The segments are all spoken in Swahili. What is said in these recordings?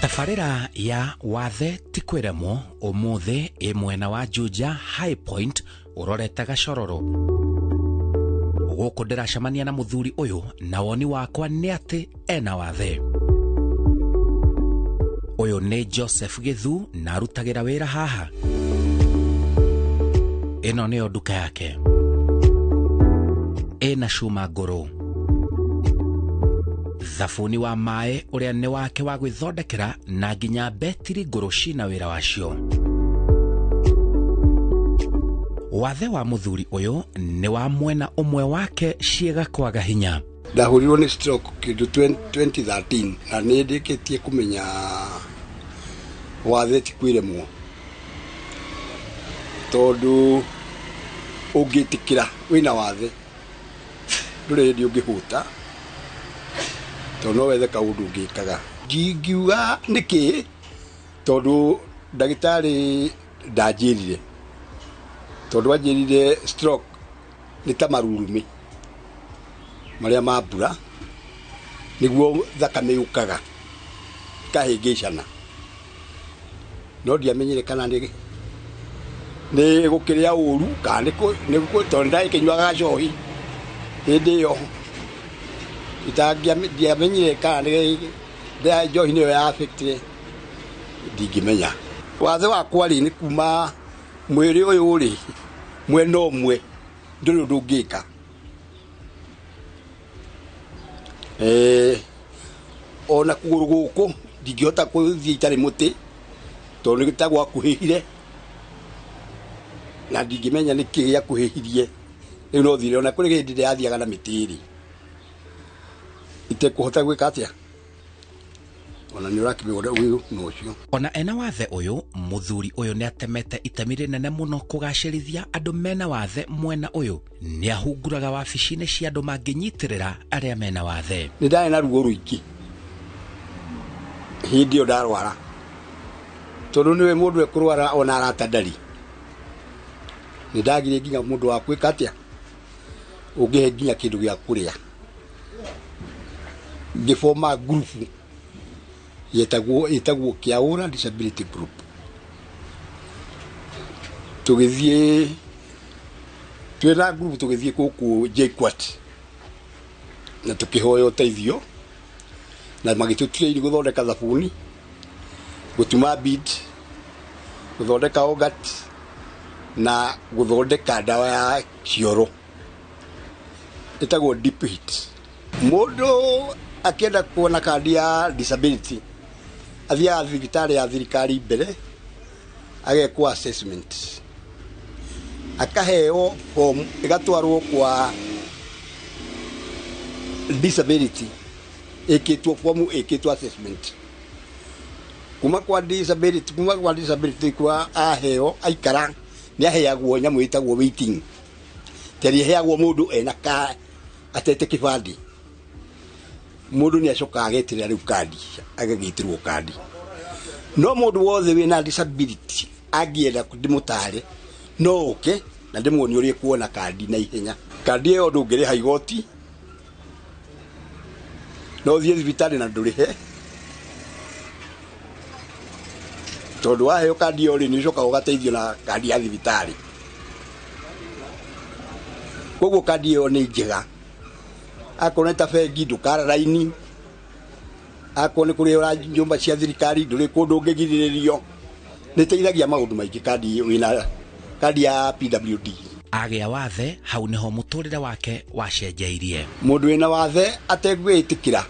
Tafarira ya wathe tikwiremwo umuthi imwena wa Juja High Point uroreta Gashororo. Guku ndiracemania na muthuri uyu na woni wakwa ni ati ena wathe. Uyu ni Joseph Githu na arutagira wira haha. Ino niyo nduka yake. Ena cuma nguru. Thafuni wa mae uria ni wake wa gwithondekera na nginya betiri nguru cina wira wacio. Wathe wa muthuri uyu ni wa mwena umwe wake ciega kwaga hinya. Ndahurirwo ni stroke kindu 2013 na ni ndikitie kumenya wathe tikwiremwo tondu ungitikira wina wathe ndure ndi ungihuta tono wethe kaundu ngikaga ngiuga niki tondu ndagitari ndanjirire tondu anjirire stroke ni ta marurumi maria mambura niguo thakame yukaga kahingicana no ndiamenyire kana ni gukiria uru kana ni tondu ndai kinywaga njohi hindi yo ndiamenyire kana ni njohi niyo ya affect ndingimenya. Wathe wakwa ri ni kuma mwiri uyu uri mwena umwe nduri ndungika ona kuguru guku ndingihota kuthii itari muti tondu gitagwa kuhihire na ndingimenya niki gia kuhihirie riu no thire ona kuri hindi ndiathiaga na mitiri ite kuhota gwika atia ona ni urakimigora uyu no cio. Ona ena wathe uyu muthuri uyu ni atemete itemi rinene muno kugacirithia andu mena wathe mwena uyu ni ahunguraga wabici-ini cia andu manginyitirira aria mena wathe. Ni ndari na ruo ruingi hindi yo ndarwara tondu niwe mundu ekurwara ona arata ndari ni ndagire nginya mundu wa kwika atia ungihe nginya kindu gia kuria ngifoma group yetagwo Kiaura Disability Group tugithie twina group tugithie kuku JKUAT na tukihoya uteithio na magitutire guthondeka thabuni gutuma bead guthondeka ogat na guthondeka dawa ya cioro etagwo deep hit. Mundu akienda kuona kandi ya disability athia thibitari ya thirikari mbere agekwo assessment akaheo form igatwarwo kwa disability ikitwo form ikitwo assessment kuma kwa disability kwa aheo aikara ni aheagwo nyamu itagwo waiting teri aheagwo mundu ena ka atete kibandi mundu ni acoka agetirira riu kandi agagitirwo kandi no mundu wothe wina disability agienda ndimutare no uke na ndimwoni uri kuona kandi na ihenya kandi iyo ndungiriha igoti no thie thibitari na ndurihe tondu waheo kandi iyo ri ni coka ugateithio na kandi ya thibitari koguo kandi iyo ni njega akona ta bengi ndukara raini akone kuri ora nyumba cia thirikari nduri kundu ngigiririo niteithagia maundu maingi kandi wina kandi ya PWD. Agia wathe hau niho muturire wake wacenjeirie. Mundu wina wathe ategwitikira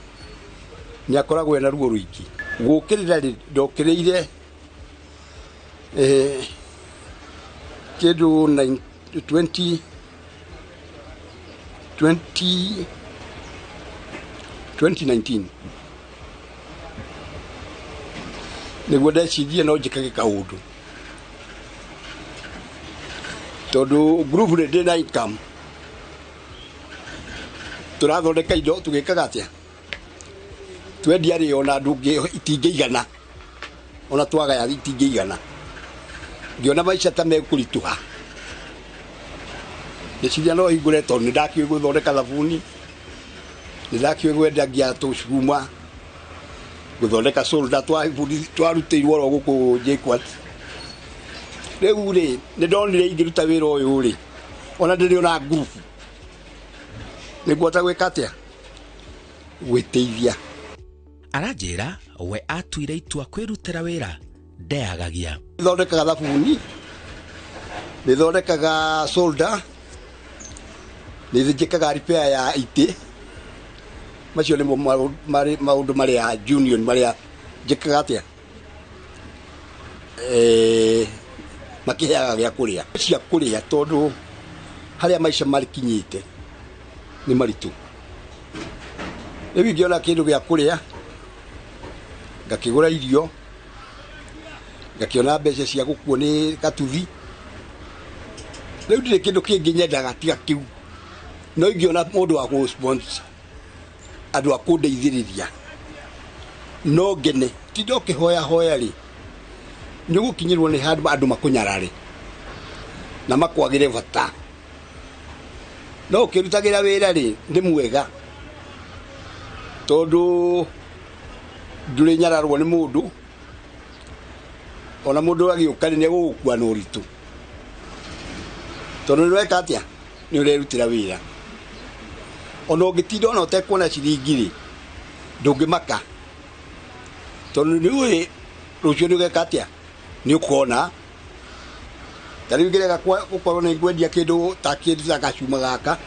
ni akoragwo ena ruo ruingi gukirira ndokiriire kindu 2019 niguo ndecirie no njikage kaundu tondu group ndi na income turathondeka indo tugikaga atia twendia ri ona ndungi itingeigana ona twaga ya itingeigana ngiona maica ta mekurituha ndeciria no hingure tondu ndakiwe guthondeka thabuni ndakio gwenda gia tucuma guthondeka soldier twarutĩirwo ro gũkũ JKUAT rĩu rĩ nĩ ndonire ingĩruta wĩra ũyũ rĩ ona ndĩrĩ ona group nĩguo ta gwĩka atĩa gwĩteithia. Aranjĩra we atuire itua kwĩrutĩra wĩra ndeagagia. Thondekaga thabuni, nĩthondekaga soldier, nĩthĩnjĩkaga repair ya itĩ. Macio nĩmo maũndũ marĩa union marĩa njĩkaga atĩa makĩheaga gĩa kũrĩa cia kũrĩa tondũ harĩa maica marikinyĩte nĩ maritũ. Rĩu ingĩona kĩndũ gĩa kũrĩa ngakĩgũra irio ngakĩona mbeca cia gũkuo nĩ gatuthi. Rĩu ndirĩ kĩndũ kĩngĩ nyendaga tiga kĩu, no ingĩona mũndũ wa gũ-sponsor andũ a kũndeithĩrĩria no ngene ti ndokĩhoya hoya rĩ nĩ gũkinyĩrwo nĩ handũ andũ makũnyarare na makwagĩre bata. No ũkĩrutagĩra wĩra rĩ nĩ mwega tondũ ndũrĩ nyararwo nĩ mũndũ, ona mũndũ agĩũka nĩ egũgũkua na ũritũ tondũ nĩ weka atĩa nĩ ũrerutĩra wĩra. Ona ũngĩtinda ona ũtekuona ciringi rĩ ndũngĩmaka tondũ nĩ ũĩ rũciũ nĩ ũgeka atĩa nĩ ũkona. Ta rĩu ngĩrega gũkorwo nĩ ngwendia kĩndũ ta kĩndũ ta gacuma gaka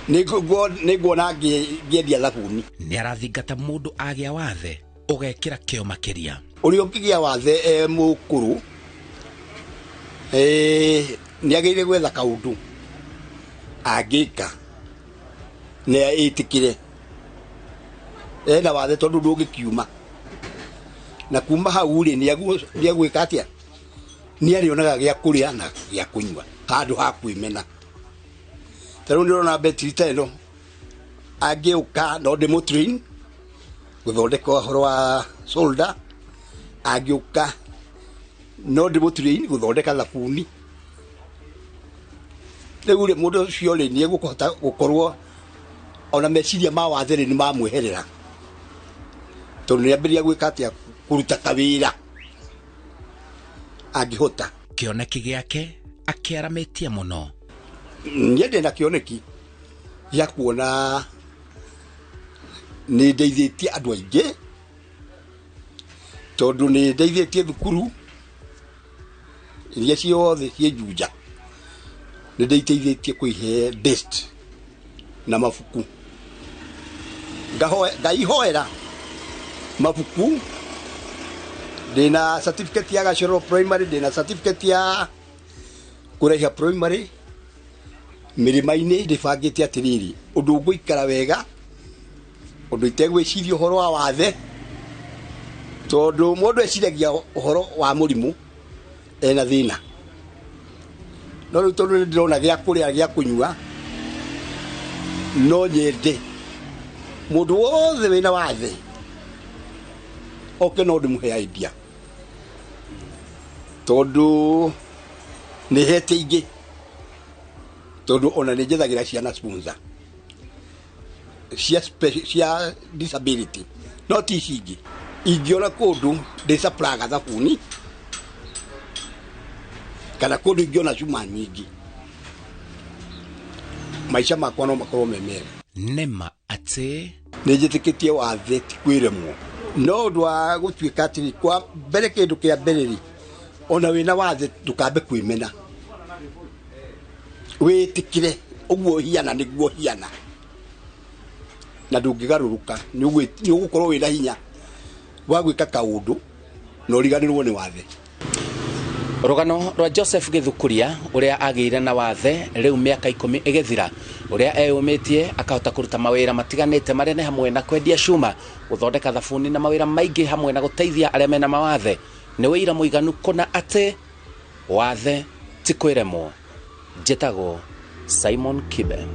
nĩ nguona ngĩendia thabuni. Nĩ arathingata mũndũ agĩa wathe ũgekĩra kĩo makĩria. Ũrĩa ũngĩgĩa wathe mũkũrũ nĩ agĩrĩire gwetha kaũndũ angĩka na ĩtĩkĩre ena wathe tondũ ndũngĩkiuma na kuma hau rĩ nĩ agwĩka atĩa nĩ arĩonaga gĩa kũrĩa na gĩa kũnyua handũ ha kwĩmena. Ta rĩu nĩũrona betri ta ĩno angĩũka no ndĩmũ-train gũthondeka ũhoro wa solder, angĩũka no ndĩmũ-train gũthondeka thabuni. Rĩu rĩ mũndũ ũcio rĩ nĩ egũkũhota gũkorwo ona meciria ma wathe rĩ nĩ mamweherera tondũ nĩ ambĩrĩria gwĩka atĩa kũruta kawĩra angĩhota. Kĩoneki gĩake akĩaramĩtie mũno. Niĩ ndĩ na kĩoneki gĩa kuona nĩ ndeithĩtie andũ aingĩ tondũ nĩ ndeithĩtie thukuru iria ciothe ciĩ Juja, nĩ ndeithĩtie kũihe desk na mabuku. Ngaihoera mabuku, ndĩna certificate ya Gacoro primary, ndĩna certificate ya kũraiha primary. Mĩrĩma-inĩ ndĩbangĩte atĩrĩrĩ ũndũ ũgũikara wega, ũndũ itegwĩciria ũhoro wa wathe tondũ mũndũ eciragia ũhoro wa mũrimũ ena thĩna. No rĩu tondũ nĩ ndĩrona gĩa kũrĩa gĩa kũnyua no nyende mũndũ wothe wĩna wathe oke no ndĩmũhe idea tondũ nĩ hete ingĩ tondũ ona nĩ njethagĩra ciana sponsor cia disability no ti ici ingĩ ingĩona kũndũ ndĩcapraga thabuni kana kũndũ ingĩona cuma nyingĩ maica makwa no makorwo me mega. Nĩma atĩ nĩ njĩtĩkĩtie wathe ti kwĩremwo no ũndũ wa gũtuĩka atĩrĩ kwa mbere kĩndũ kĩa mbere rĩ ona wĩna wathe ndũkambe kwĩmena, wĩtĩkĩre ũguo hiana nĩguo hiana na ndũngĩgarũrũka. Nĩ ũgũkorwo wĩna hinya wa gwĩka kaũndũ na ũriganĩrwo nĩ wathe. Rũgano rwa Joseph Gĩthũkũria ũrĩa agĩire na wathe rĩu mĩaka 10 ĩgĩthira, ũrĩa eyũmĩtie akahota kũruta mawĩra matiganĩte marĩa nĩ hamwe na kwendia cuma, gũthondeka thabuni na mawĩra maingĩ hamwe na gũteithia arĩa mena mawathe. Nĩ wĩira mũiganu kũna atĩ wathe ti kwĩremwo. Njĩtagwo Simon Kibe.